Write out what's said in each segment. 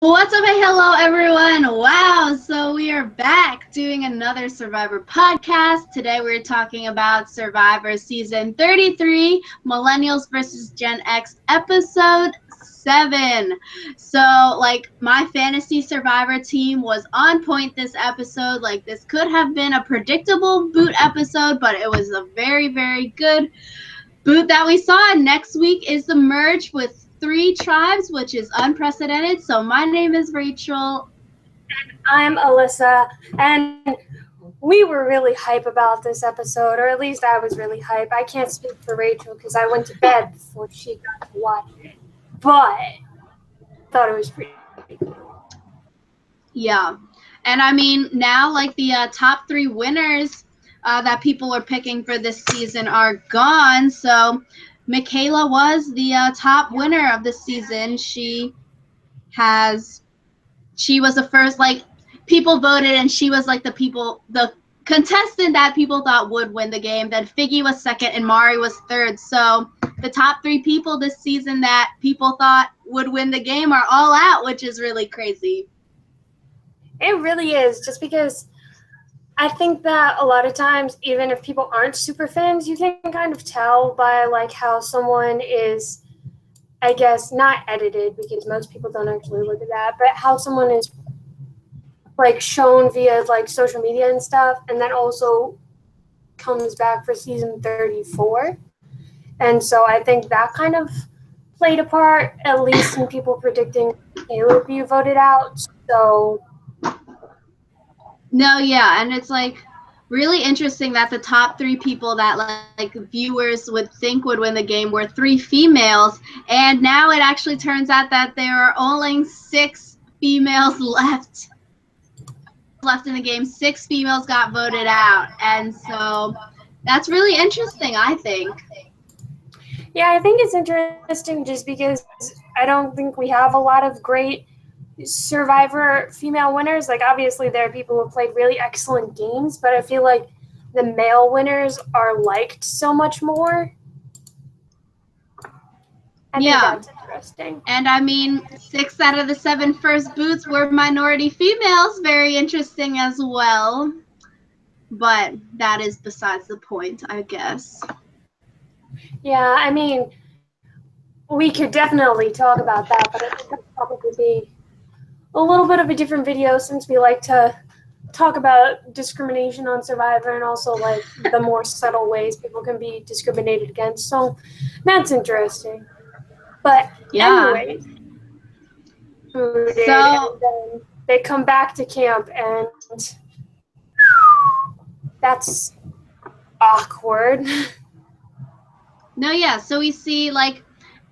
What's up? Hey, hello, everyone. Wow. So we are back doing another Survivor podcast. Today we're talking about Survivor Season 33, Millennials versus Gen X, Episode 7. So, my fantasy Survivor team was on point this episode. This could have been a predictable boot episode, but it was a very, very good boot that we saw. And next week is the merge with 3 tribes, which is unprecedented. So my name is Rachel. I'm Alyssa, and we were really hype about this episode, or at least I was really hype. I can't speak for Rachel because I went to bed before she got to watch it, but I thought it was pretty cool. Yeah. And I mean, now the top 3 winners that people were picking for this season are gone. So Michaela was the top winner of the season. She was the first, people voted, and she was the contestant that people thought would win the game. Then Figgy was second and Mari was third. So the top 3 people this season that people thought would win the game are all out, which is really crazy. It really is, just because I think that a lot of times, even if people aren't super fans, you can kind of tell by how someone is, I guess, not edited, because most people don't actually look at that, but how someone is shown via social media and stuff, and then also comes back for season 34. And so I think that kind of played a part, at least in people predicting Taylor would be voted out. So no, yeah, and it's really interesting that the top 3 people that viewers would think would win the game were 3 females, and now it actually turns out that there are only 6 females left in the game. 6 females got voted out, and so that's really interesting, I think. Yeah, I think it's interesting just because I don't think we have a lot of great Survivor female winners. Obviously there are people who played really excellent games, but I feel like the male winners are liked so much more. I think that's interesting. And I mean, 6 out of the 7 first boots were minority females. Very interesting as well. But that is besides the point, I guess. Yeah, I mean, we could definitely talk about that, but I think that would probably be a little bit of a different video, since we like to talk about discrimination on Survivor and also the more subtle ways people can be discriminated against. So that's interesting. But anyways, so then they come back to camp, and that's awkward. No, yeah. So we see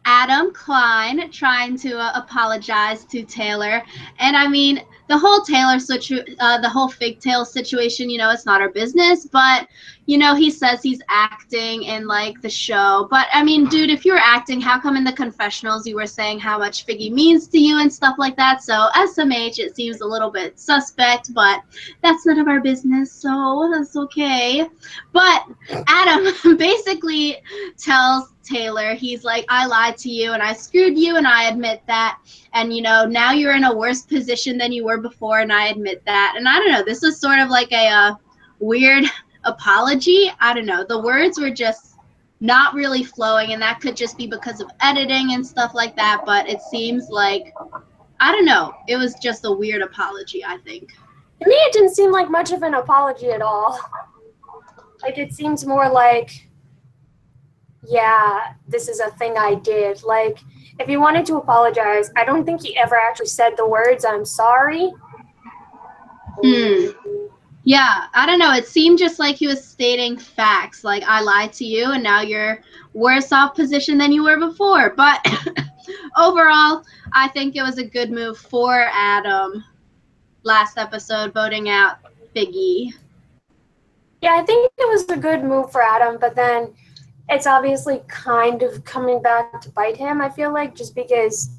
Adam Klein trying to apologize to Taylor, and I mean the whole the whole Figtail situation. It's not our business, but he says he's acting in the show. But I mean, dude, if you were acting, how come in the confessionals you were saying how much Figgy means to you and stuff like that? So SMH, it seems a little bit suspect, but that's none of our business, so that's okay. But Adam basically tells Taylor, he's like, I lied to you and I screwed you and I admit that, and now you're in a worse position than you were before and I admit that. And I don't know, this is sort of a weird apology. I don't know, the words were just not really flowing, and that could just be because of editing and stuff like that, but it seems I don't know, it was just a weird apology, I think. To me, it didn't seem like much of an apology at all. It seems more yeah, this is a thing I did. If he wanted to apologize, I don't think he ever actually said the words, I'm sorry. Yeah, I don't know. It seemed just like he was stating facts. I lied to you and now you're worse off position than you were before. But overall, I think it was a good move for Adam last episode, voting out Figgy. Yeah, I think it was a good move for Adam, but then it's obviously kind of coming back to bite him, I feel just because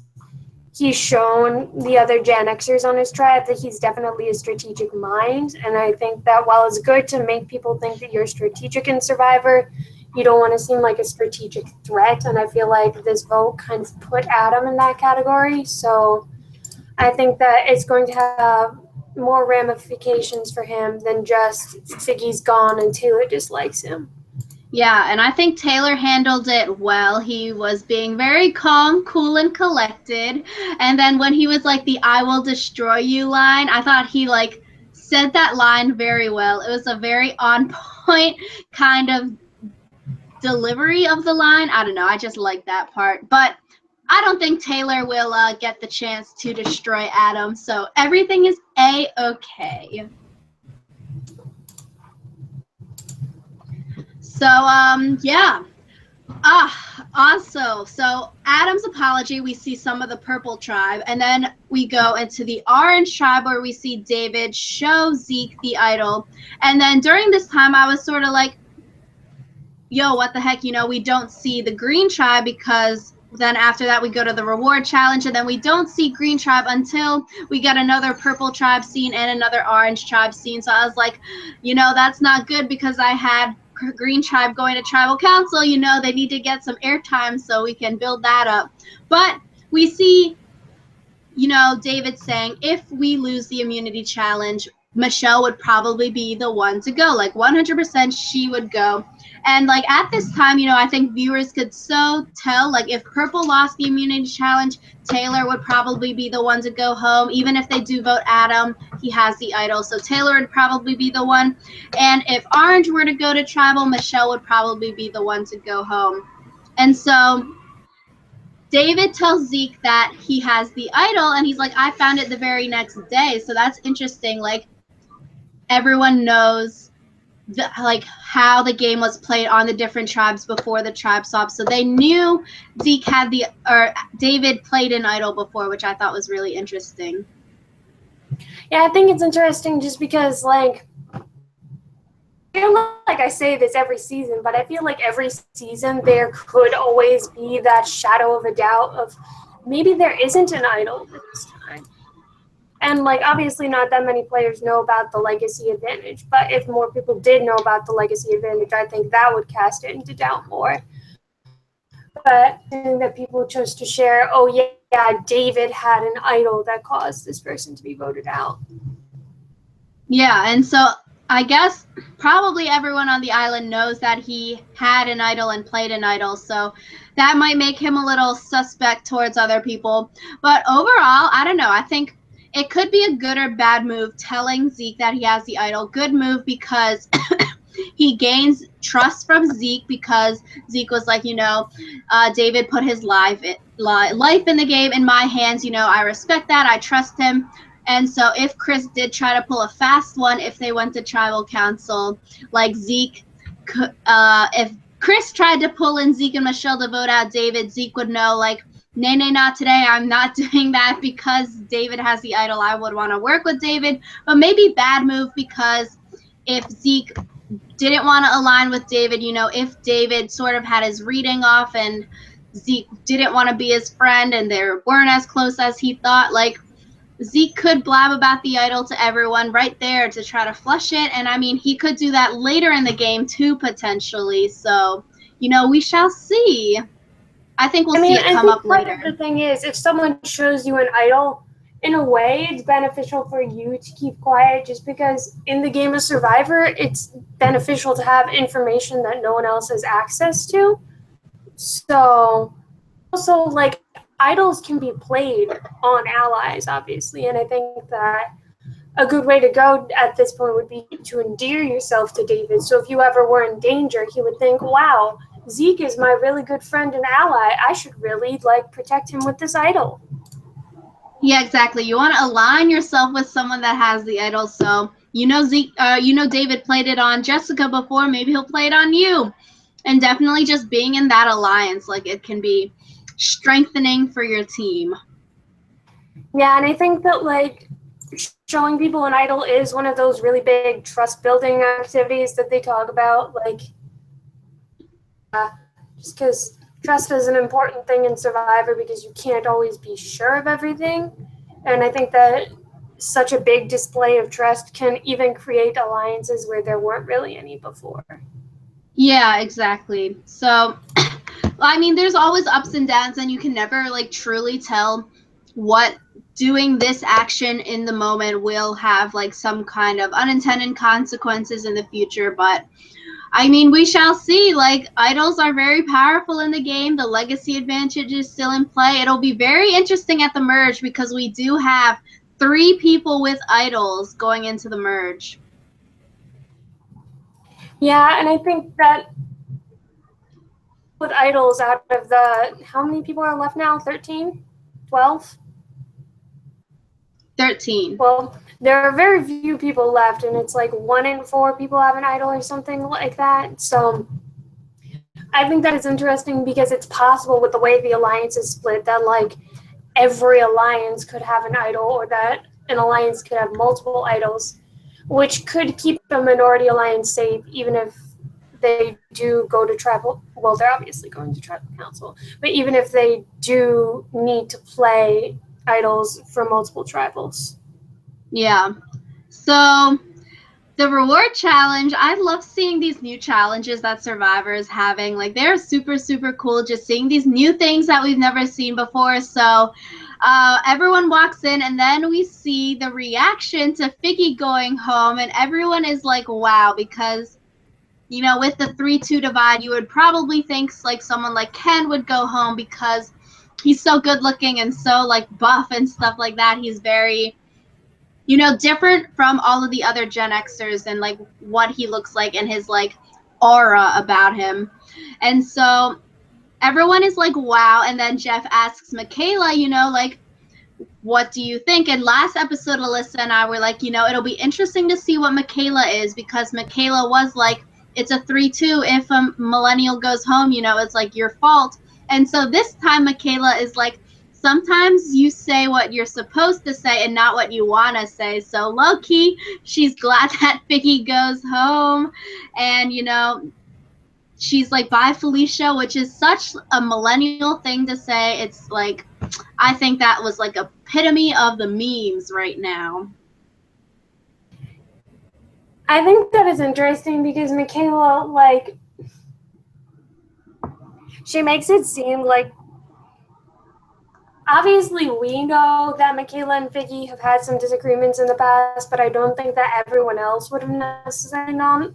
he's shown the other Gen Xers on his tribe that he's definitely a strategic mind. And I think that while it's good to make people think that you're strategic in Survivor, you don't want to seem like a strategic threat. And I feel like this vote kind of put Adam in that category. So I think that it's going to have more ramifications for him than just Siggy's gone and Taylor dislikes him. Yeah, and I think Taylor handled it well. He was being very calm, cool, and collected. And then when he was like the "I will destroy you" line, I thought he like said that line very well. It was a very on point kind of delivery of the line. I don't know. I just like that part. But I don't think Taylor will get the chance to destroy Adam. So everything is A-okay. So, yeah. Also, so Adam's apology, we see some of the purple tribe, and then we go into the orange tribe where we see David show Zeke the idol. And then during this time, I was sort of like, yo, what the heck, we don't see the green tribe, because then after that we go to the reward challenge, and then we don't see green tribe until we get another purple tribe scene and another orange tribe scene. So I was like, that's not good, because I had green tribe going to tribal council. They need to get some airtime so we can build that up. But we see David saying, if we lose the immunity challenge, Michelle would probably be the one to go. Like 100% she would go. And like at this time, I think viewers could so tell, like if Purple lost the immunity challenge, Taylor would probably be the one to go home. Even if they do vote Adam, he has the idol. So Taylor would probably be the one. And if Orange were to go to tribal, Michelle would probably be the one to go home. And so David tells Zeke that he has the idol, and he's like, I found it the very next day. So that's interesting. Like, everyone knows how the game was played on the different tribes before the tribe swap. So they knew Zeke had David played an idol before, which I thought was really interesting. Yeah, I think it's interesting just because, like, I feel like I say this every season, but I feel like every season there could always be that shadow of a doubt of maybe there isn't an idol this time. And, like, obviously not that many players know about the legacy advantage, but if more people did know about the legacy advantage, I think that would cast it into doubt more. But I think that people chose to share, oh, yeah, David had an idol that caused this person to be voted out. Yeah, and so I guess probably everyone on the island knows that he had an idol and played an idol, so that might make him a little suspect towards other people. But overall, I don't know. I think it could be a good or bad move telling Zeke that he has the idol. Good move because he gains trust from Zeke, because Zeke was like, David put his life in the game in my hands. I respect that. I trust him. And so if Chris did try to pull a fast one, if they went to tribal council, like Zeke, if Chris tried to pull in Zeke and Michelle to vote out David, Zeke would know, like, nay, not today. I'm not doing that because David has the idol. I would want to work with David. But maybe bad move, because if Zeke didn't want to align with David, if David sort of had his reading off and Zeke didn't want to be his friend and they weren't as close as he thought, like, Zeke could blab about the idol to everyone right there to try to flush it. And I mean, he could do that later in the game too, potentially. So, we shall see. I think we'll see it come up later. The thing is, if someone shows you an idol, in a way, it's beneficial for you to keep quiet, just because in the game of Survivor, it's beneficial to have information that no one else has access to. So, also, like, idols can be played on allies, obviously, and I think that a good way to go at this point would be to endear yourself to David. So if you ever were in danger, he would think, wow, Zeke is my really good friend and ally. I should really, protect him with this idol. Yeah, exactly. You want to align yourself with someone that has the idol. So, Zeke, David played it on Jessica before. Maybe he'll play it on you. And definitely just being in that alliance, like, it can be strengthening for your team. Yeah, and I think that, showing people an idol is one of those really big trust-building activities that they talk about, just because trust is an important thing in Survivor, because you can't always be sure of everything. And I think that such a big display of trust can even create alliances where there weren't really any before. Yeah, exactly. So, I mean, there's always ups and downs, and you can never, truly tell what doing this action in the moment will have like some kind of unintended consequences in the future. But I mean, we shall see. Like, idols are very powerful in the game. The legacy advantage is still in play. It'll be very interesting at the merge because we do have 3 people with idols going into the merge. Yeah, and I think that with idols, out of the, how many people are left now? 13? 12? 13. Well, there are very few people left, and it's like 1 in 4 people have an idol or something like that. So I think that is interesting because it's possible with the way the alliance is split that like every alliance could have an idol, or that an alliance could have multiple idols, which could keep a minority alliance safe even if they do go to tribal. Well, they're obviously going to tribal council, but even if they do need to play idols for multiple tribals. Yeah. So the reward challenge, I love seeing these new challenges that Survivor is having. Like, they're super, super cool just seeing these new things that we've never seen before. So everyone walks in, and then we see the reaction to Figgy going home, and everyone is like, wow, because, you know, with the 3-2 divide, you would probably think like someone like Ken would go home because he's so good looking and so like buff and stuff like that. He's very, you know, different from all of the other Gen Xers and like what he looks like and his like aura about him. And so everyone is like, wow. And then Jeff asks Michaela, you know, like, what do you think? And last episode, Alyssa and I were like, you know, it'll be interesting to see what Michaela is, because Michaela was like, it's a 3-2. If a millennial goes home, you know, it's like your fault. And so this time Michaela is like, sometimes you say what you're supposed to say and not what you want to say. So low key, she's glad that Figgy goes home. And, you know, she's like, bye, Felicia, which is such a millennial thing to say. It's like, I think that was like epitome of the memes right now. I think that is interesting because Michaela, like, she makes it seem like, obviously we know that Michaela and Figgy have had some disagreements in the past, but I don't think that everyone else would have necessarily known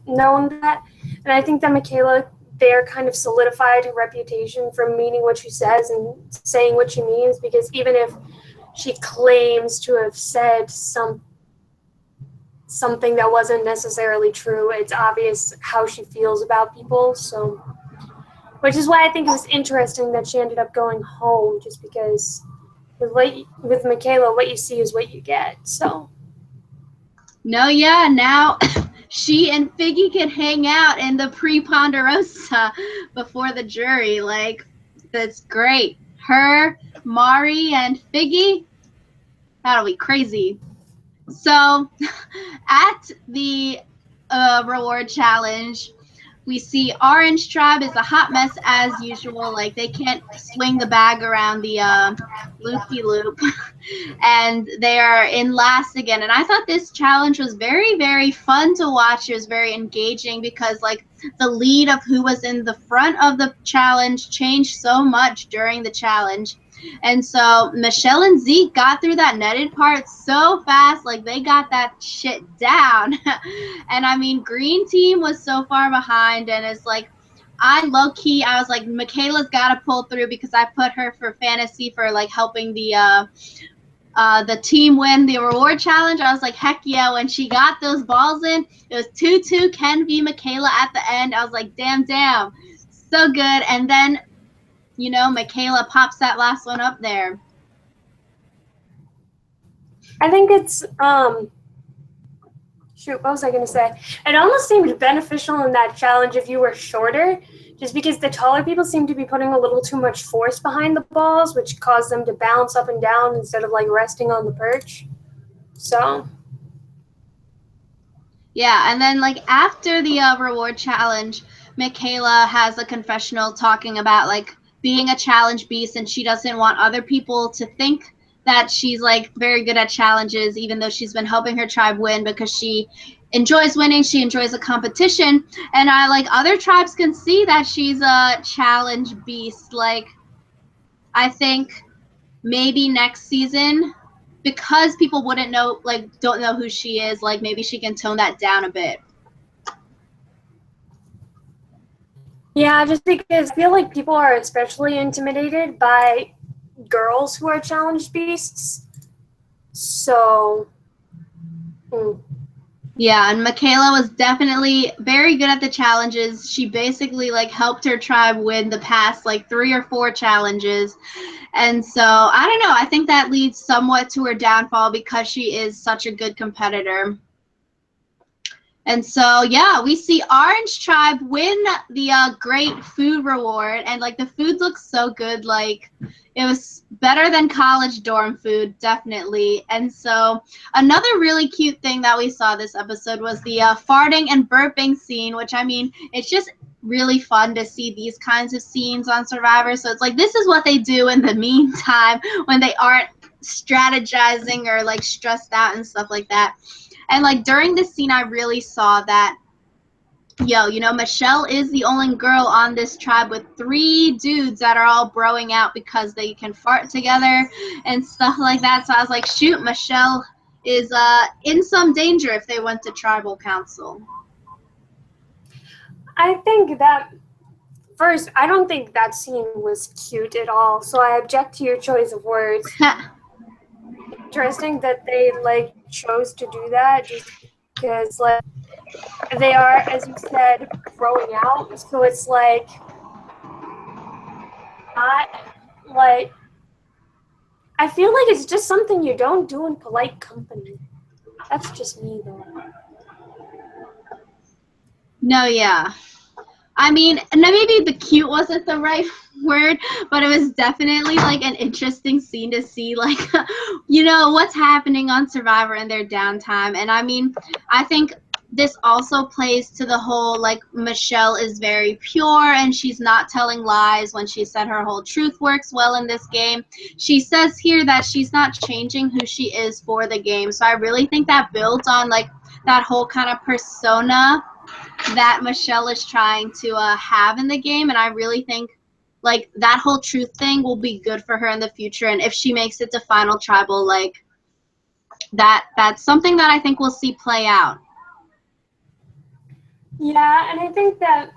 that. And I think that Michaela there kind of solidified her reputation for meaning what she says and saying what she means, because even if she claims to have said something that wasn't necessarily true, it's obvious how she feels about people. So, which is why I think it was interesting that she ended up going home, just because with Michaela, what you see is what you get. So. No, yeah, now she and Figgy can hang out in the pre-Ponderosa before the jury. Like, that's great. Her, Mari, and Figgy, that'll be crazy. So, at the reward challenge, we see Orange Tribe is a hot mess as usual. Like, they can't swing the bag around the loop-de-loop. And they are in last again. And I thought this challenge was very, very fun to watch. It was very engaging because, like, the lead of who was in the front of the challenge changed so much during the challenge. And so Michelle and Zeke got through that netted part so fast. Like, they got that shit down. And I mean, green team was so far behind, and it's like, I low-key, I was like, Michaela's got to pull through because I put her for fantasy for like helping the team win the reward challenge. I was like, heck yeah. When she got those balls in, it was 2-2 Ken v. Michaela at the end. I was like, damn, so good. And then, you know, Michaela pops that last one up there. I think it's shoot, what was I going to say? It almost seemed beneficial in that challenge if you were shorter, just because the taller people seem to be putting a little too much force behind the balls, which caused them to bounce up and down instead of like resting on the perch. So. Yeah, and then like after the reward challenge, Michaela has a confessional talking about like being a challenge beast, and she doesn't want other people to think that she's like very good at challenges, even though she's been helping her tribe win because she enjoys winning, she enjoys a competition. And I like other tribes can see that she's a challenge beast. Like, I think maybe next season because people wouldn't know, like, don't know who she is, like, maybe she can tone that down a bit. Yeah, just because I feel like people are especially intimidated by girls who are challenged beasts. So, Yeah, and Michaela was definitely very good at the challenges. She basically like helped her tribe win the past like 3 or 4 challenges. And so, I don't know, I think that leads somewhat to her downfall because she is such a good competitor. And so, yeah, we see Orange Tribe win the great food reward, and like the food looks so good. Like it was better than college dorm food, definitely. And so, another really cute thing that we saw this episode was the farting and burping scene, which I mean, it's just really fun to see these kinds of scenes on Survivor. So it's like this is what they do in the meantime when they aren't strategizing or like stressed out and stuff like that. And like during this scene, I really saw that, you know, Michelle is the only girl on this tribe with 3 dudes that are all broing out because they can fart together and stuff like that. So I was like, shoot, Michelle is in some danger if they went to tribal council. I think that first, I don't think that scene was cute at all. So I object to your choice of words. Interesting that they like chose to do that just because like they are, as you said, growing out. So it's like not like I feel like it's just something you don't do in polite company. That's just me though. No, yeah. I mean, maybe the cute wasn't the right word, but it was definitely like an interesting scene to see, like, you know, what's happening on Survivor in their downtime. And I mean, I think this also plays to the whole, like, Michelle is very pure and she's not telling lies when she said her whole truth works well in this game. She says here that she's not changing who she is for the game. So I really think that builds on, like, that whole kind of persona that Michelle is trying to have in the game, and I really think like that whole truth thing will be good for her in the future. And if she makes it to final tribal, like that's something that I think we'll see play out. Yeah, and I think that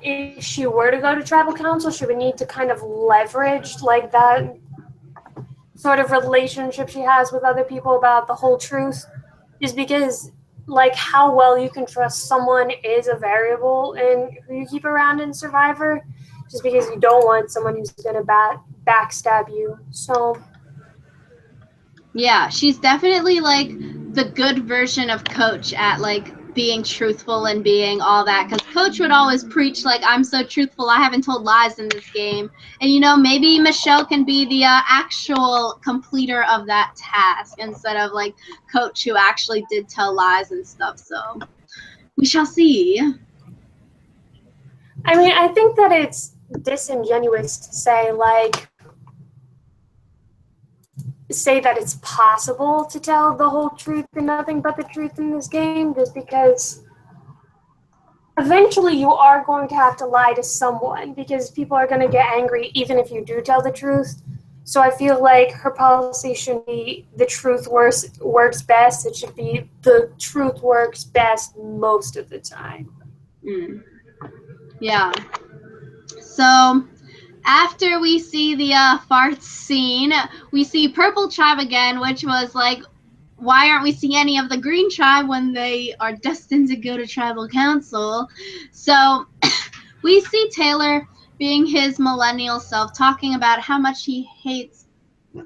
if she were to go to tribal council, she would need to kind of leverage like that sort of relationship she has with other people about the whole truth, just because like how well you can trust someone is a variable in who you keep around in Survivor, just because you don't want someone who's going to backstab you. So yeah, she's definitely like the good version of Coach at like being truthful and being all that, because Coach would always preach like, I'm so truthful, I haven't told lies in this game. And you know, maybe Michelle can be the actual completer of that task instead of like Coach who actually did tell lies and stuff. So we shall see. I mean, I think that it's disingenuous to say that it's possible to tell the whole truth and nothing but the truth in this game, just because eventually you are going to have to lie to someone, because people are going to get angry even if you do tell the truth. So I feel like her policy shouldn't be the truth works best. It should be the truth works best most of the time. Yeah. So after we see the farts scene, we see Purple Tribe again, which was like, why aren't we seeing any of the Green Tribe when they are destined to go to Tribal Council? So we see Taylor being his millennial self, talking about how much he hates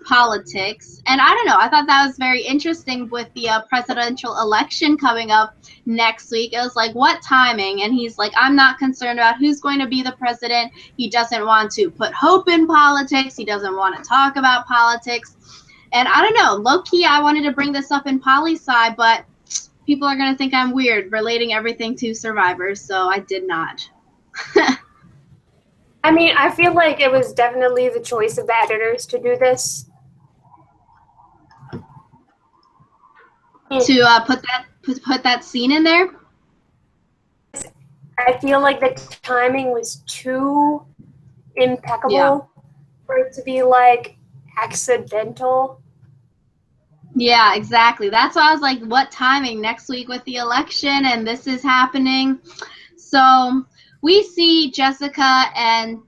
politics. And I don't know, I thought that was very interesting with the presidential election coming up next week. It was like, what timing? And he's like, I'm not concerned about who's going to be the president. He doesn't want to put hope in politics. He doesn't want to talk about politics. And I don't know, low-key, I wanted to bring this up in poli-sci, but people are going to think I'm weird relating everything to Survivor, so I did not. I mean, I feel like it was definitely the choice of the editors to do this. To put that scene in there? I feel like the timing was too impeccable for it to be like accidental. Yeah, exactly. That's why I was like, what timing? Next week with the election, and this is happening. So we see Jessica and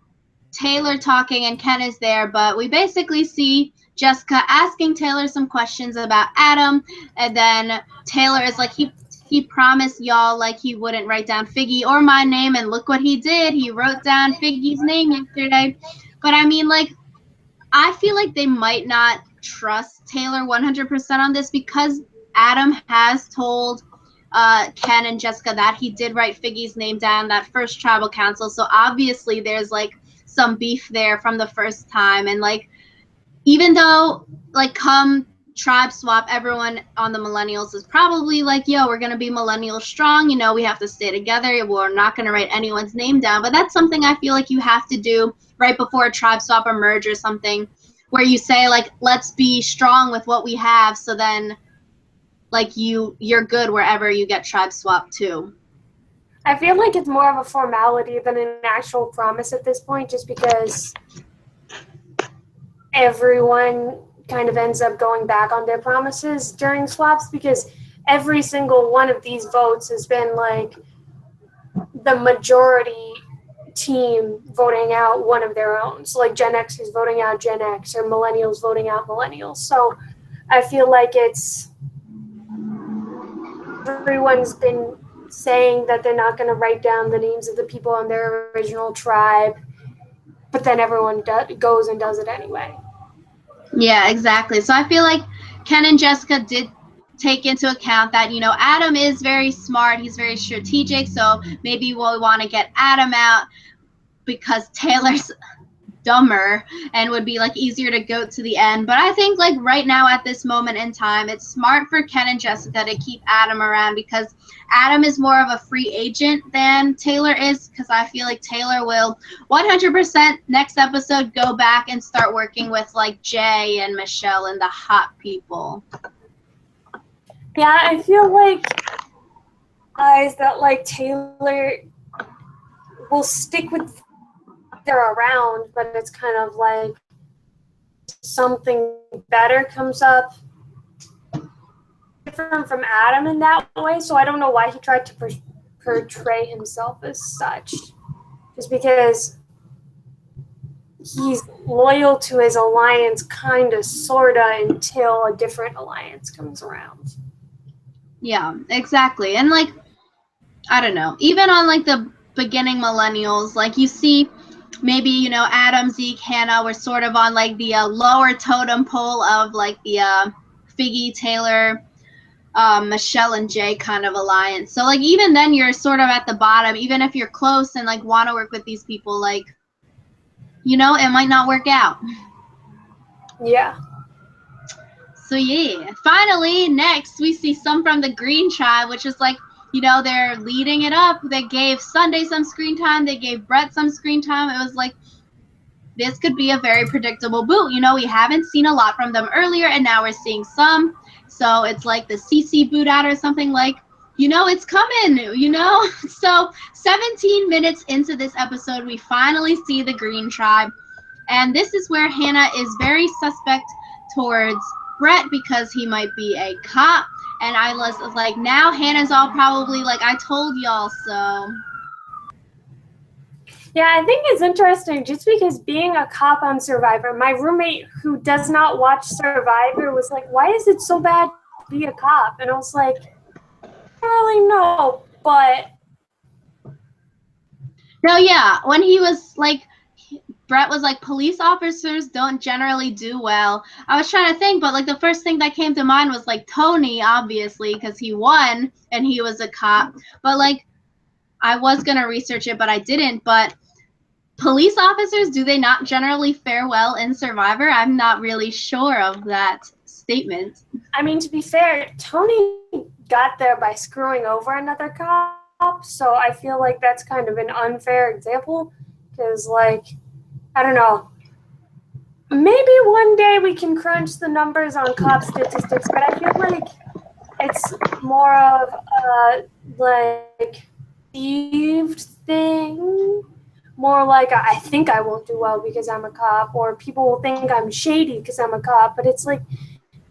Taylor talking, and Ken is there, but we basically see Jessica asking Taylor some questions about Adam, and then Taylor is like, he promised y'all like he wouldn't write down Figgy or my name, and look what he did. He wrote down Figgy's name yesterday. But I mean, like, I feel like they might not trust Taylor 100% on this because Adam has told Ken and Jessica that he did write Figgy's name down that first tribal council. So obviously there's like some beef there from the first time. And like, even though like come tribe swap, everyone on the Millennials is probably like, yo, we're going to be millennial strong. You know, we have to stay together. We're not going to write anyone's name down. But that's something I feel like you have to do right before a tribe swap or merge or something, where you say like, let's be strong with what we have. So then like you're good wherever you get tribe swap too. I feel like it's more of a formality than an actual promise at this point, just because everyone kind of ends up going back on their promises during swaps, because every single one of these votes has been like the majority team voting out one of their own. So like Gen X is voting out Gen X, or Millennials voting out Millennials. So I feel like it's everyone's been saying that they're not going to write down the names of the people on their original tribe, but then everyone goes and does it anyway. Yeah, exactly. So I feel like Ken and Jessica did take into account that, you know, Adam is very smart. He's very strategic. So maybe we'll want to get Adam out because Taylor's dumber and would be like easier to go to the end. But I think like right now at this moment in time, it's smart for Ken and Jessica to keep Adam around because Adam is more of a free agent than Taylor is, because I feel like Taylor will 100% next episode go back and start working with like Jay and Michelle and the hot people. Yeah, I feel like guys that like Taylor will stick with they're around, but it's kind of like something better comes up. Different from Adam in that way, so I don't know why he tried to portray himself as such. Just because he's loyal to his alliance, kind of, sort of, until a different alliance comes around. Yeah, exactly. And like, I don't know, even on like the beginning Millennials, like you see maybe, you know, Adam, Zeke, Hannah were sort of on like the lower totem pole of like the Figgy, Taylor, Michelle and Jay kind of alliance. So like even then you're sort of at the bottom, even if you're close and like want to work with these people, like, you know, it might not work out. Yeah. So yeah, finally next we see some from the Green Tribe, which is like, you know, they're leading it up. They gave Sunday some screen time. They gave Brett some screen time. It was like, this could be a very predictable boot. You know, we haven't seen a lot from them earlier, and now we're seeing some. So it's like the CC boot out or something, like, you know, it's coming, you know? So 17 minutes into this episode, we finally see the Green Tribe. And this is where Hannah is very suspect towards Brett because he might be a cop. And I was like, now Hannah's all probably like, I told y'all so. Yeah, I think it's interesting just because being a cop on Survivor, my roommate who does not watch Survivor was like, why is it so bad to be a cop? And I was like, I don't really know, but... No, yeah, when he was like, Brett was like, police officers don't generally do well. I was trying to think, but like the first thing that came to mind was like Tony, obviously, because he won and he was a cop. But like, I was going to research it, but I didn't. But police officers, do they not generally fare well in Survivor? I'm not really sure of that statement. I mean, to be fair, Tony got there by screwing over another cop, so I feel like that's kind of an unfair example, because, like, I don't know. Maybe one day we can crunch the numbers on cop statistics, but I feel like it's more of a, like, perceived thing more like I think I won't do well because I'm a cop, or people will think I'm shady because I'm a cop. But it's like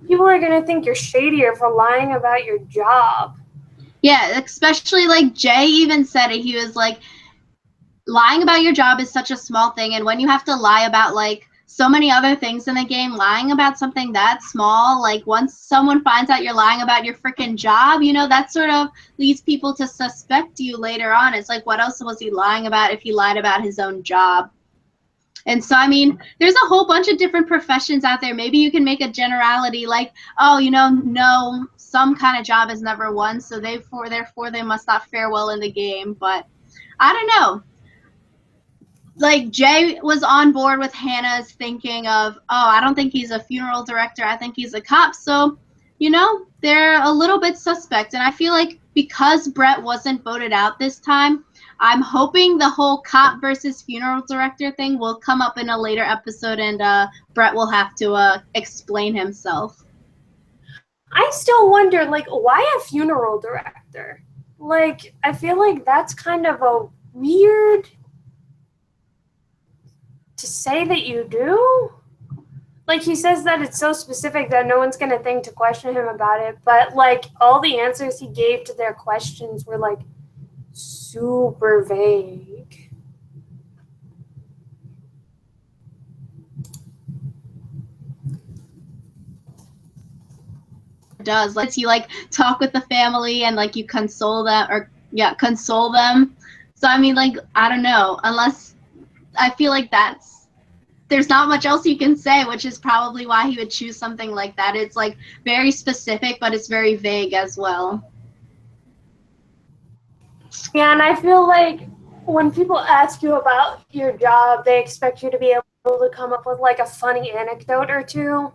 people are going to think you're shadier for lying about your job. Yeah, especially like Jay even said it. He was like, lying about your job is such a small thing, and when you have to lie about like so many other things in the game, lying about something that small, like once someone finds out you're lying about your freaking job, you know, that sort of leads people to suspect you later on. It's like, what else was he lying about if he lied about his own job? And so, I mean, there's a whole bunch of different professions out there. Maybe you can make a generality like, oh, you know, no, some kind of job has never won, so therefore they must not fare well in the game. But I don't know. Like Jay was on board with Hannah's thinking of, oh, I don't think he's a funeral director. I think he's a cop. So, you know, they're a little bit suspect. And I feel like because Brett wasn't voted out this time, I'm hoping the whole cop versus funeral director thing will come up in a later episode, and Brett will have to explain himself. I still wonder, like, why a funeral director? Like, I feel like that's kind of a weird to say that you do. Like, he says that it's so specific that no one's going to think to question him about it. But, like, all the answers he gave to their questions were, like, super vague. Does lets you like talk with the family and like you console them, or console them. So I mean, like, I don't know, unless I feel like there's not much else you can say, which is probably why he would choose something like that. It's like very specific, but it's very vague as well. Yeah, and I feel like when people ask you about your job, they expect you to be able to come up with like a funny anecdote or two.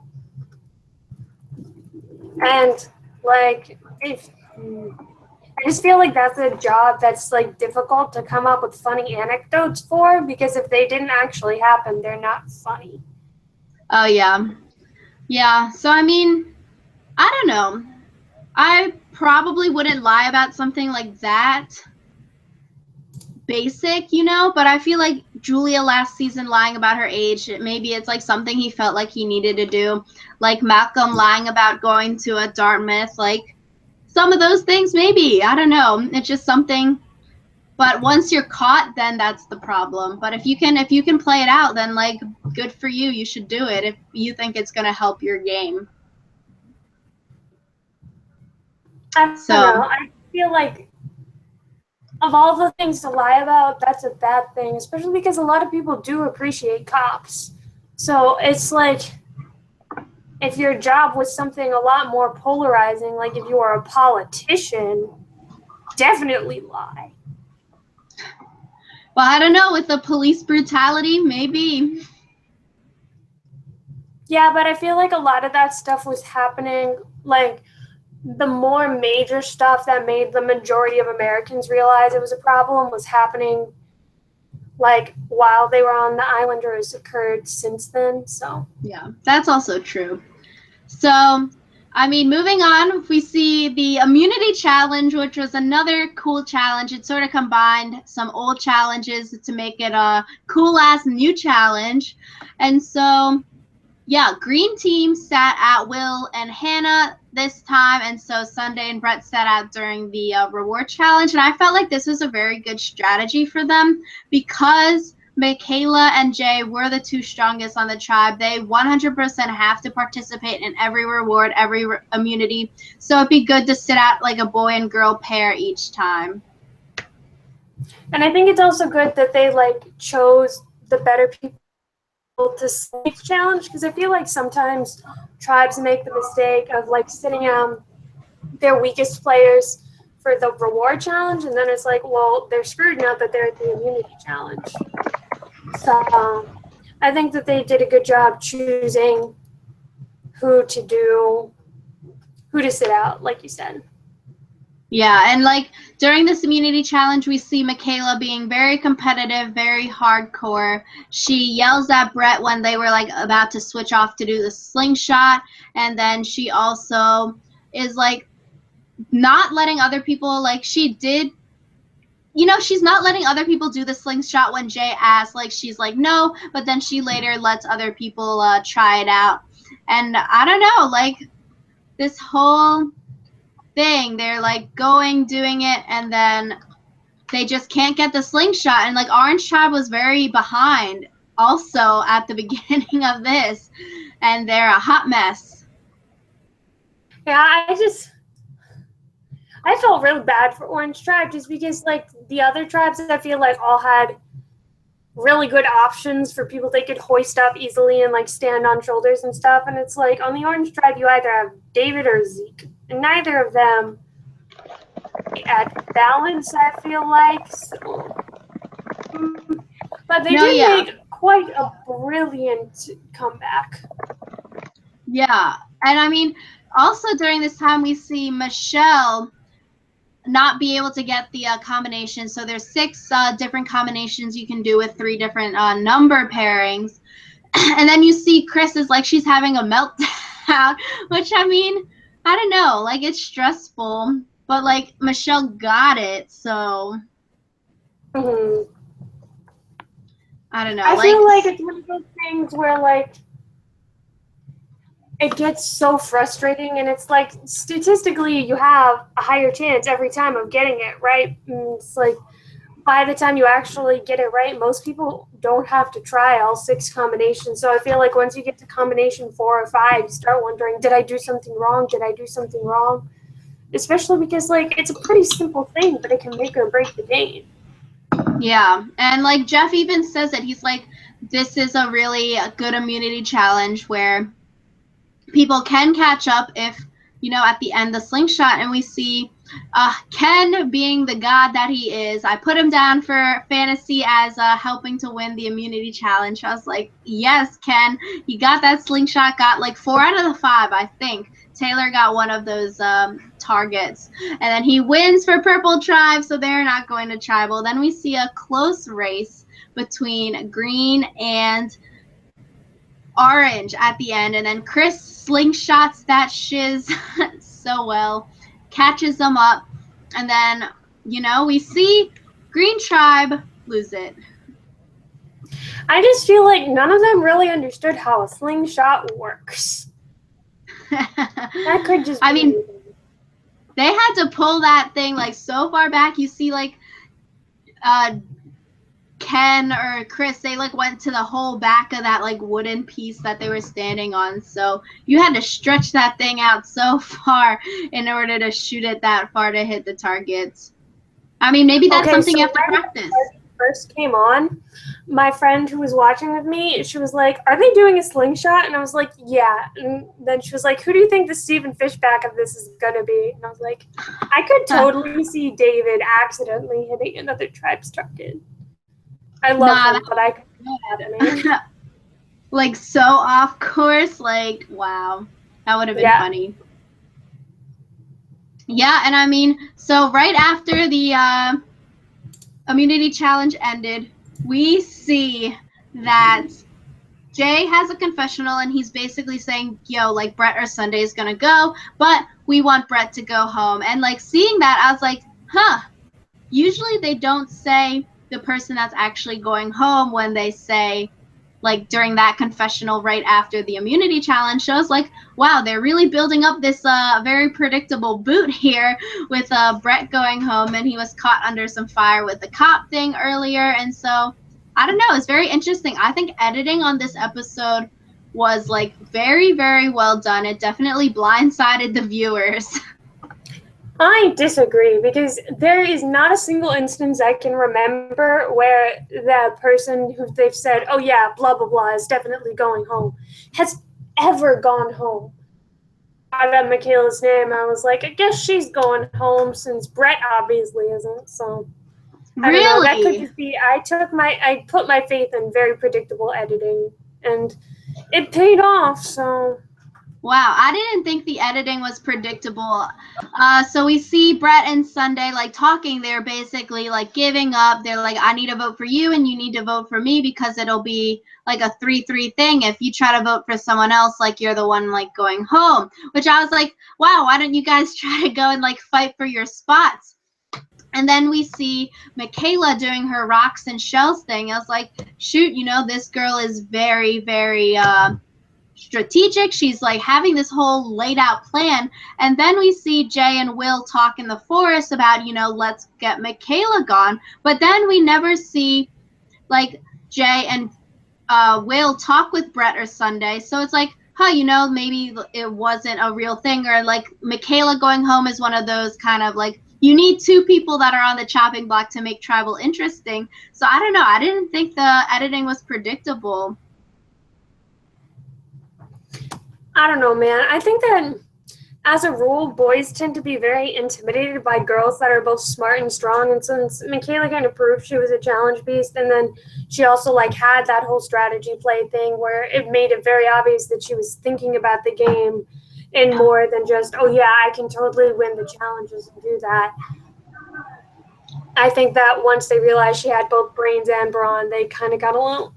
And like, if I just feel like that's a job that's like difficult to come up with funny anecdotes for, because if they didn't actually happen, they're not funny. Oh yeah. So I mean, I don't know. I probably wouldn't lie about something like that basic, you know, but I feel like Julia last season lying about her age, maybe it's like something he felt like he needed to do. Like Malcolm lying about going to a Dartmouth, like some of those things, maybe. I don't know. It's just something. But once you're caught, then that's the problem. But if you can play it out, then like good for you. You should do it if you think it's gonna help your game. I don't know. I feel like of all the things to lie about, that's a bad thing, especially because a lot of people do appreciate cops. So it's like, if your job was something a lot more polarizing, like if you were a politician, definitely lie. Well, I don't know, with the police brutality, maybe. Yeah, but I feel like a lot of that stuff was happening, like the more major stuff that made the majority of Americans realize it was a problem was happening like while they were on the island, or has occurred since then. So yeah, that's also true. So I mean, moving on, we see the immunity challenge, which was another cool challenge. It sort of combined some old challenges to make it a cool ass new challenge. And so yeah, green team sat out Will and Hannah this time, and so Sunday and Brett sat out during the reward challenge. And I felt like this was a very good strategy for them because Michaela and Jay were the two strongest on the tribe. They 100% have to participate in every reward, every immunity. So it'd be good to sit out like a boy and girl pair each time. And I think it's also good that they like chose the better people to sleep challenge, because I feel like sometimes tribes make the mistake of like sitting out their weakest players for the reward challenge, and then it's like, well, they're screwed now that they're at the immunity challenge. So I think that they did a good job choosing who to sit out, like you said. Yeah, and like during this immunity challenge, we see Michaela being very competitive, very hardcore. She yells at Brett when they were like about to switch off to do the slingshot, and then she also is like not letting other people, like she did you know, she's not letting other people do the slingshot when Jay asks. Like, she's like, no, but then she later lets other people try it out. And I don't know, like, this whole thing, they're like doing it, and then they just can't get the slingshot. And like Orange Tribe was very behind also at the beginning of this, and they're a hot mess. Yeah, I felt real bad for Orange Tribe just because, like, the other tribes, I feel like all had really good options for people they could hoist up easily and, like, stand on shoulders and stuff. And it's like, on the Orange Tribe, you either have David or Zeke. And neither of them at balance, I feel like. So, but they did make quite a brilliant comeback. Yeah. And I mean, also during this time, we see Michelle not be able to get the combination. So there's 6 different combinations you can do with 3 different number pairings. And then you see Chris is like, she's having a meltdown, which, I mean, I don't know, like, it's stressful, but like Michelle got it, so Mm-hmm. I don't know. I feel like it's one of those things where, like, it gets so frustrating, and it's like, statistically, you have a higher chance every time of getting it right. And it's like, by the time you actually get it right, most people don't have to try all 6 combinations. So I feel like once you get to combination 4 or 5, you start wondering, did I do something wrong? Did I do something wrong? Especially because, like, it's a pretty simple thing, but it can make or break the game. Yeah, and like Jeff even says it. He's like, this is a really good immunity challenge where people can catch up if, you know, at the end the slingshot. And we see Ken being the god that he is. I put him down for fantasy as helping to win the immunity challenge. I was like, yes, Ken, you got that slingshot. Got like 4 out of the 5, I think. Taylor got one of those targets. And then he wins for Purple Tribe, so they're not going to Tribal. Then we see a close race between Green and Orange at the end. And then Chris slingshots that shiz so well, catches them up. And then, you know, we see Green Tribe lose it. I just feel like none of them really understood how a slingshot works. That could just be. I mean, they had to pull that thing like so far back. You see, like, Ken or Chris, they like went to the whole back of that like wooden piece that they were standing on. So you had to stretch that thing out so far in order to shoot it that far to hit the targets. I mean, maybe that's something you have to practice. First came on, my friend who was watching with me, she was like, are they doing a slingshot? And I was like, yeah. And then she was like, who do you think the Stephen Fishback of this is going to be? And I was like, I could totally see David accidentally hitting another tribe's target. I love him, but I could be mad at me. Like, so off course, like, wow. That would have been funny. Yeah, and I mean, so right after the immunity challenge ended, we see that Jay has a confessional, and he's basically saying, yo, like, Brett or Sunday is gonna go, but we want Brett to go home. And like, seeing that, I was like, huh, usually they don't say the person that's actually going home when they say, like, during that confessional right after the immunity challenge. Shows like, wow, they're really building up this very predictable boot here with Brett going home, and he was caught under some fire with the cop thing earlier. And so I don't know, it's very interesting. I think editing on this episode was like very, very well done. It definitely blindsided the viewers. I disagree, because there is not a single instance I can remember where the person who they've said, oh yeah, blah, blah, blah, is definitely going home, has ever gone home. I got Michaela's name, I was like, I guess she's going home since Brett obviously isn't, so. Really? I don't know, that could just be, I put my faith in very predictable editing, and it paid off, so. Wow, I didn't think the editing was predictable. So we see Brett and Sunday like talking. They're basically like giving up. They're like, I need to vote for you and you need to vote for me, because it'll be like a 3-3 thing. If you try to vote for someone else, like, you're the one like going home. Which I was like, wow, why don't you guys try to go and like fight for your spots? And then we see Michaela doing her rocks and shells thing. I was like, shoot, this girl is very, very strategic. She's like having this whole laid out plan. And then we see Jay and Will talk in the forest about, let's get Michaela gone. But then we never see like Jay and Will talk with Brett or Sunday. So it's like, maybe it wasn't a real thing, or like Michaela going home is one of those kind of like, you need two people that are on the chopping block to make travel interesting. So I don't know. I didn't think the editing was predictable. I don't know, man. I think that as a rule, boys tend to be very intimidated by girls that are both smart and strong. And since Michaela kind of proved she was a challenge beast, and then she also like had that whole strategy play thing where it made it very obvious that she was thinking about the game and more than just, oh yeah, I can totally win the challenges and do that. I think that once they realized she had both brains and brawn, they kind of got a little,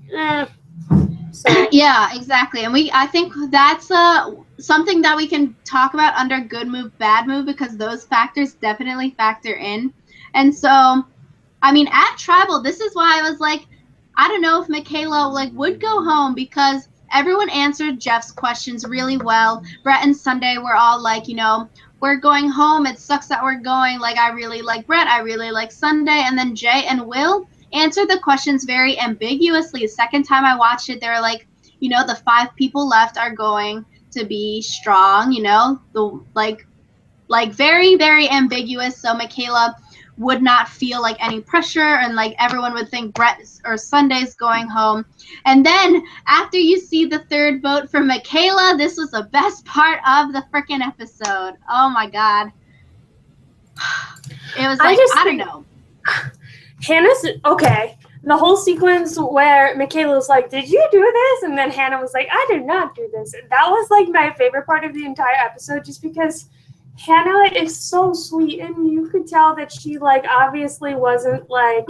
So. Yeah, exactly. And I think that's something that we can talk about under good move, bad move, because those factors definitely factor in. And so, I mean, at Tribal, this is why I was like, I don't know if Michaela like would go home, because everyone answered Jeff's questions really well. Brett and Sunday were all like, we're going home. It sucks that we're going. Like, I really like Brett. I really like Sunday. And then Jay and Will answered the questions very ambiguously. The second time I watched it, they were like, the 5 people left are going to be strong, the like very, very ambiguous. So Michaela would not feel like any pressure, and like everyone would think Brett or Sunday's going home. And then after you see the third vote for Michaela, this was the best part of the freaking episode. Oh my God. It was like, I don't know. Hannah's okay. The whole sequence where Michaela was like, did you do this? And then Hannah was like, I did not do this. That was like my favorite part of the entire episode, just because Hannah is so sweet, and you could tell that she like obviously wasn't like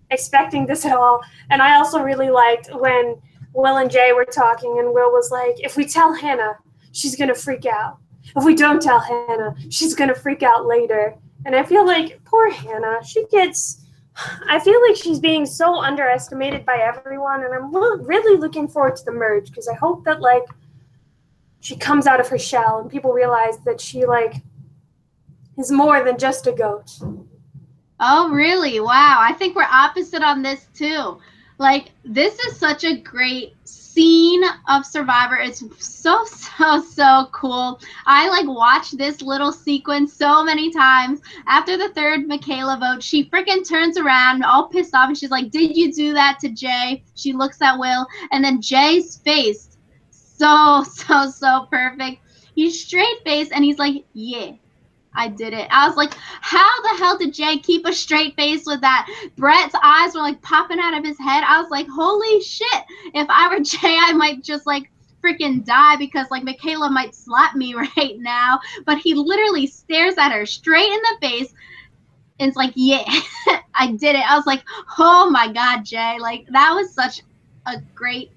expecting this at all. And I also really liked when Will and Jay were talking, and Will was like, if we tell Hannah, she's gonna freak out. If we don't tell Hannah, she's gonna freak out later. And I feel like poor Hannah, I feel like she's being so underestimated by everyone, and I'm really looking forward to the merge, because I hope that like she comes out of her shell and people realize that she like is more than just a goat. Oh, really? Wow. I think we're opposite on this too. Like, this is such a great scene of Survivor. It's so, so, so cool. I like watched this little sequence so many times. After the third Michaela vote, she freaking turns around all pissed off, and she's like, did you do that to Jay? She looks at Will, and then Jay's face, so, so, so perfect. He's straight faced, and he's like, yeah, I did it. I was like, how the hell did Jay keep a straight face with that? Brett's eyes were like popping out of his head. I was like, holy shit. If I were Jay, I might just like freaking die, because like Michaela might slap me right now. But he literally stares at her straight in the face and it's like, yeah, I did it. I was like, oh my God, Jay. Like, that was such a great,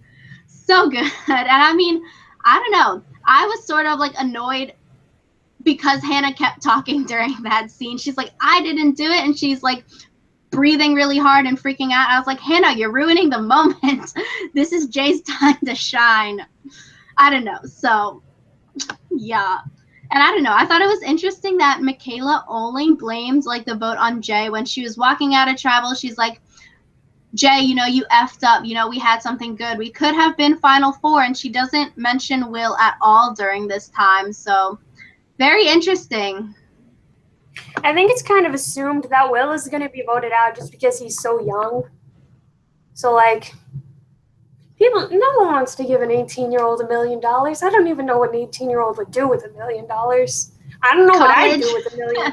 so good. And I mean, I don't know. I was sort of like annoyed because Hannah kept talking during that scene. She's like, I didn't do it. And she's like breathing really hard and freaking out. I was like, Hannah, you're ruining the moment. This is Jay's time to shine. I don't know. So, yeah. And I don't know. I thought it was interesting that Michaela only blamed like the vote on Jay when she was walking out of Tribal. She's like, Jay, you effed up. We had something good. We could have been Final Four. And she doesn't mention Will at all during this time. So, very interesting. I think it's kind of assumed that Will is going to be voted out just because he's so young. So, like, no one wants to give an 18-year-old $1 million. I don't even know what an 18-year-old would do with $1 million. I don't know what I'd do with $1 million.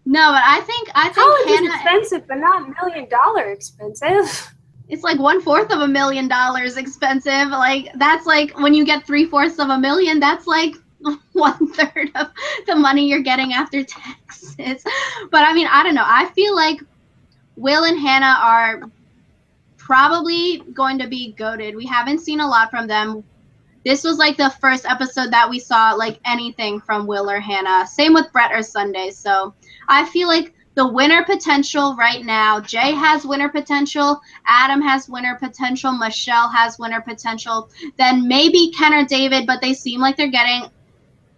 No, but I think college Hannah is expensive, but not $1 million expensive. It's like $1/4 of $1 million expensive. Like, that's like when you get 3/4 of $1 million, that's like 1/3 of the money you're getting after taxes. But I mean, I don't know. I feel like Will and Hannah are probably going to be goated. We haven't seen a lot from them. This was like the first episode that we saw like anything from Will or Hannah. Same with Brett or Sunday. So I feel like the winner potential right now, Jay has winner potential, Adam has winner potential, Michelle has winner potential, then maybe Ken or David, but they seem like they're getting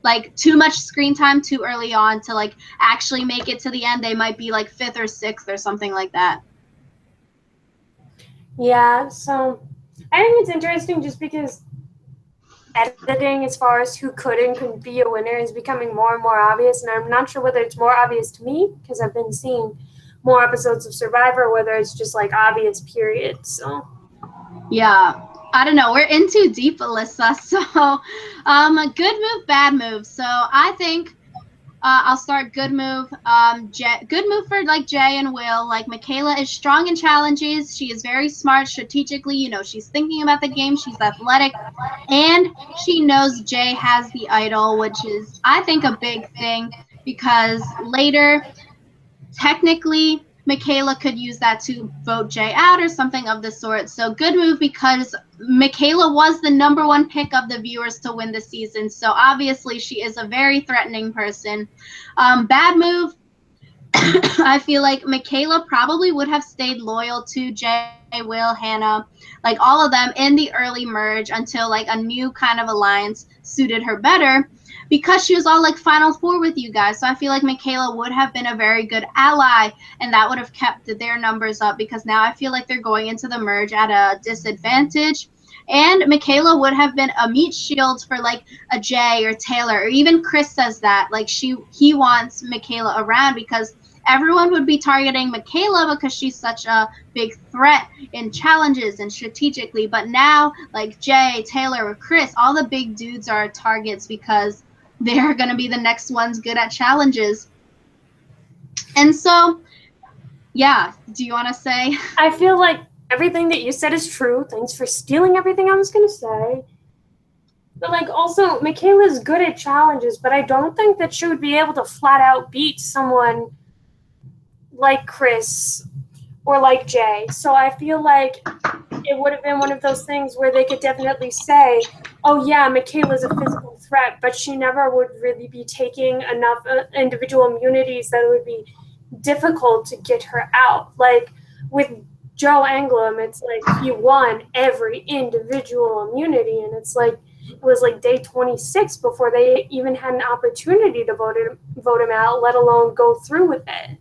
like too much screen time too early on to like actually make it to the end. They might be like 5th or 6th or something like that. Yeah, so I think it's interesting just because editing as far as who could and couldn't be a winner is becoming more and more obvious, and I'm not sure whether it's more obvious to me because I've been seeing more episodes of Survivor, whether it's just like obvious period. So Yeah, I don't know. We're in too deep, Alyssa. So, good move, bad move. So I think I'll start good move. Good move for like Jay and Will. Like Michaela is strong in challenges. She is very smart strategically. You know, she's thinking about the game. She's athletic, and she knows Jay has the idol, which is I think a big thing because later technically Michaela could use that to vote Jay out or something of the sort. So good move because Michaela was the #1 pick of the viewers to win the season. So obviously she is a very threatening person. Bad move. I feel like Michaela probably would have stayed loyal to Jay, Will, Hannah, like all of them in the early merge until like a new kind of alliance suited her better because she was all like Final Four with you guys. So I feel like Michaela would have been a very good ally and that would have kept their numbers up because now I feel like they're going into the merge at a disadvantage. And Michaela would have been a meat shield for like a Jay or Taylor, or even Chris says that like he wants Michaela around because everyone would be targeting Michaela because she's such a big threat in challenges and strategically. But now, like Jay, Taylor, or Chris, all the big dudes are targets because they're going to be the next ones good at challenges. And so, yeah, do you want to say? I feel like everything that you said is true. Thanks for stealing everything I was going to say. But like also, Michaela's good at challenges, but I don't think that she would be able to flat out beat someone like Chris or like Jay. So I feel like it would have been one of those things where they could definitely say, oh yeah, Michaela's a physical threat, but she never would really be taking enough individual immunities that it would be difficult to get her out. Like with Joe Anglim, it's like he won every individual immunity, and it's like it was like day 26 before they even had an opportunity to vote him out, let alone go through with it.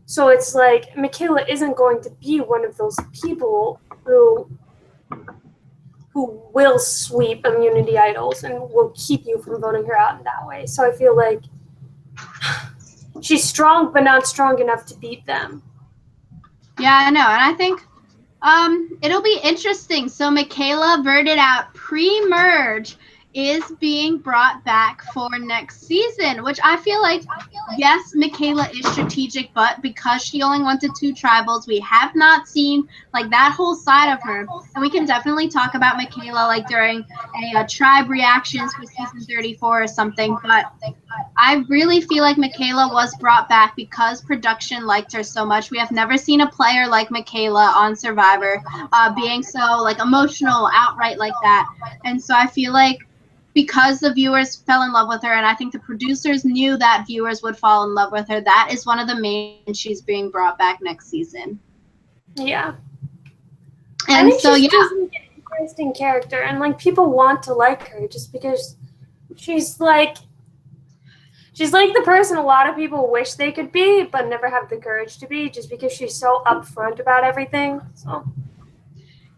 So it's like Michaela isn't going to be one of those people who will sweep immunity idols and will keep you from voting her out in that way. So I feel like she's strong, but not strong enough to beat them. Yeah, I know. And I think it'll be interesting. So Michaela voted out pre-merge is being brought back for next season, which I feel like, yes, Michaela is strategic, but because she only went to 2 tribals, we have not seen like that whole side of her. And we can definitely talk about Michaela like during a tribe reactions for season 34 or something. But I really feel like Michaela was brought back because production liked her so much. We have never seen a player like Michaela on Survivor being so like emotional outright like that. And so I feel like because the viewers fell in love with her, and I think the producers knew that viewers would fall in love with her, that is one of the main reasons she's being brought back next season. Yeah. And I think so, she's yeah. just an interesting character, and like people want to like her just because she's like the person a lot of people wish they could be, but never have the courage to be, just because she's so upfront about everything. So.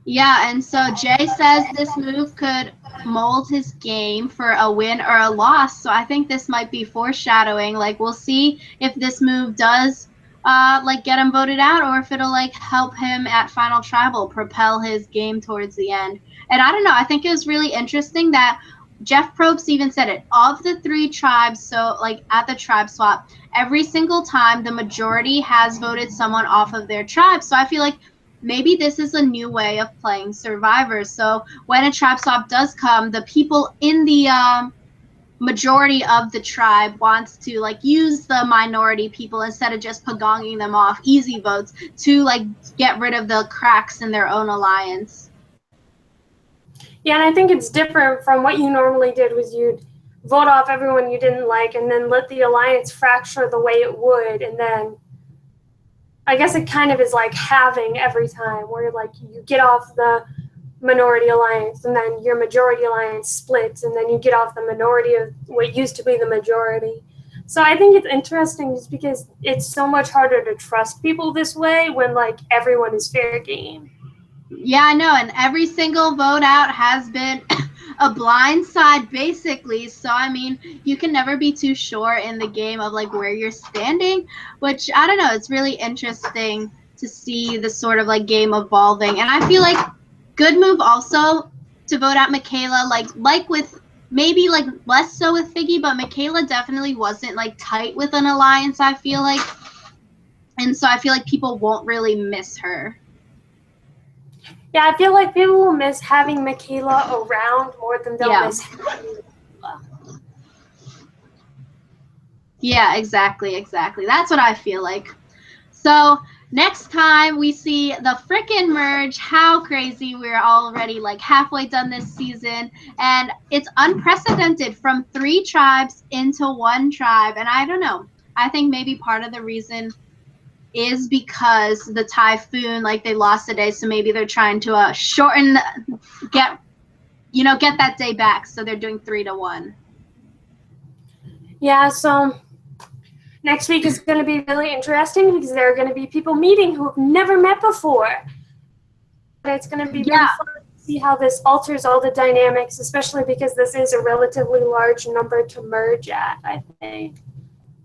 Yeah, and so Jay says this move could mold his game for a win or a loss. So I think this might be foreshadowing. Like we'll see if this move does like get him voted out or if it'll like help him at Final Tribal propel his game towards the end. And I don't know, I think it was really interesting that Jeff Probst even said it. Of the 3 tribes, so like at the tribe swap, every single time the majority has voted someone off of their tribe. So I feel like maybe this is a new way of playing Survivor. So when a tribe swap does come, the people in the majority of the tribe wants to like use the minority people instead of just pagonging them off easy votes to like get rid of the cracks in their own alliance. Yeah, and I think it's different from what you normally did was you'd vote off everyone you didn't like and then let the alliance fracture the way it would, and then I guess it kind of is like halving every time, where like you get off the minority alliance and then your majority alliance splits, and then you get off the minority of what used to be the majority. So I think it's interesting just because it's so much harder to trust people this way when like everyone is fair game. Yeah, I know, and every single vote out has been a blind side basically. So I mean, you can never be too sure in the game of like where you're standing, which I don't know, it's really interesting to see the sort of like game evolving. And I feel like good move also to vote out Michaela, like with maybe like less so with Figgy, but Michaela definitely wasn't like tight with an alliance, I feel like. And so I feel like people won't really miss her. Yeah, I feel like people will miss having Michaela around more than they'll miss having Michaela. Yeah, exactly. That's what I feel like. So next time we see the frickin' merge, how crazy, we're already like halfway done this season, and it's unprecedented from 3 tribes into 1 tribe. And I don't know, I think maybe part of the reason is because the typhoon, like they lost a day, so maybe they're trying to shorten, get that day back, so they're doing 3 to 1. Yeah, so next week is going to be really interesting because there are going to be people meeting who have never met before. And it's going to be really fun to see how this alters all the dynamics, especially because this is a relatively large number to merge at, I think.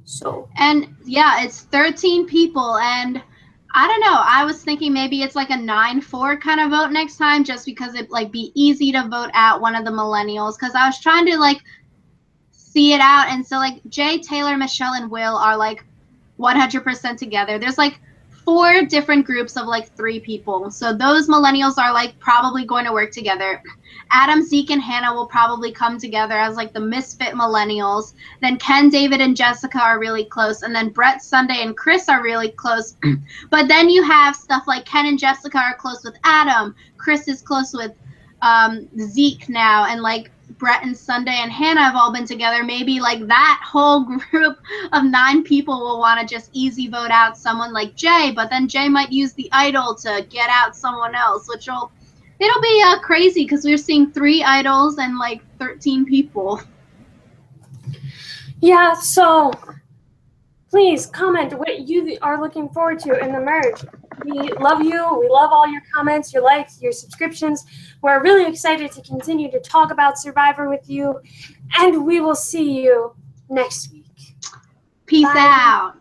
So. And yeah, it's 13 people, and I don't know, I was thinking maybe it's like a 9-4 kind of vote next time, just because it'd like be easy to vote out one of the millennials, because I was trying to like see it out. And so like Jay, Taylor, Michelle, and Will are like 100% together. There's like 4 different groups of like 3 people, so those millennials are like probably going to work together. Adam, Zeke, and Hannah will probably come together as like the misfit millennials. Then Ken, David, and Jessica are really close, and then Brett, Sunday, and Chris are really close. But then you have stuff like Ken and Jessica are close with Adam, Chris is close with Zeke now, and like Brett and Sunday and Hannah have all been together. Maybe like that whole group of 9 people will want to just easy vote out someone like Jay, but then Jay might use the idol to get out someone else, which it'll be crazy because we're seeing 3 idols and like 13 people. Yeah, so please comment what you are looking forward to in the merge. We love you. We love all your comments, your likes, your subscriptions. We're really excited to continue to talk about Survivor with you, and we will see you next week. Peace out.